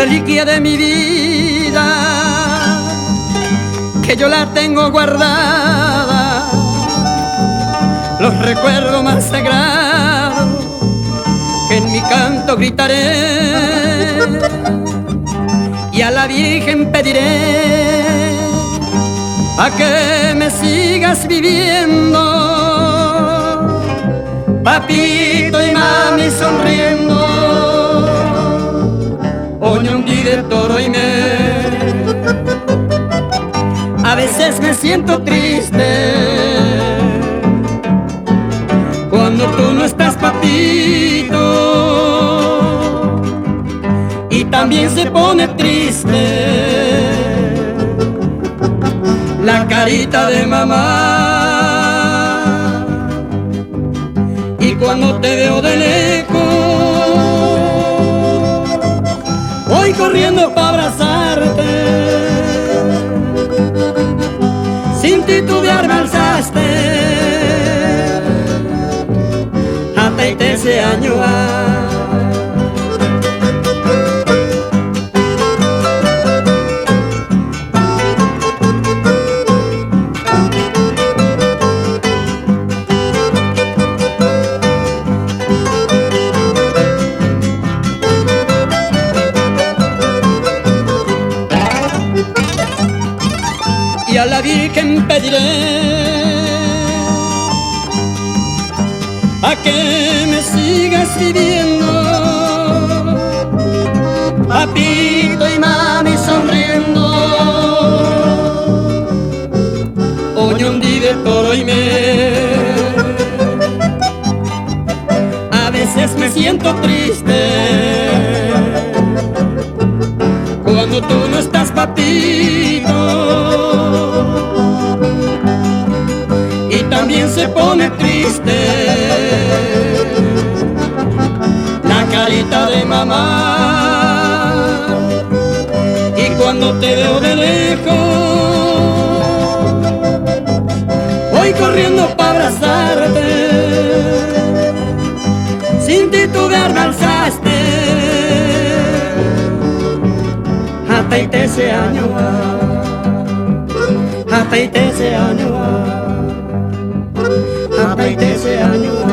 reliquia de mi vida, que yo la tengo guardada, los recuerdos más sagrados que en mi canto gritaré, y a la Virgen pediré a que me sigas viviendo, papito y mami sonriendo, Oñongui de Toro y me. A veces me siento triste cuando tú no estás, papito, y también se pone triste la carita de mamá, y cuando te veo de lejos voy corriendo para abrazarte, sin titubear me alzaste hasta 13 años. Y a la Virgen pediré a que me sigas viviendo, papito y mami sonriendo, Oñongui de Toro y me. A veces me siento triste cuando tú no estás, papito, y también se pone triste la carita de mamá, y cuando te veo de lejos voy corriendo para abrazarte, sin titubear me alzaste hasta 13 años, hasta 13 años, hasta 13 años.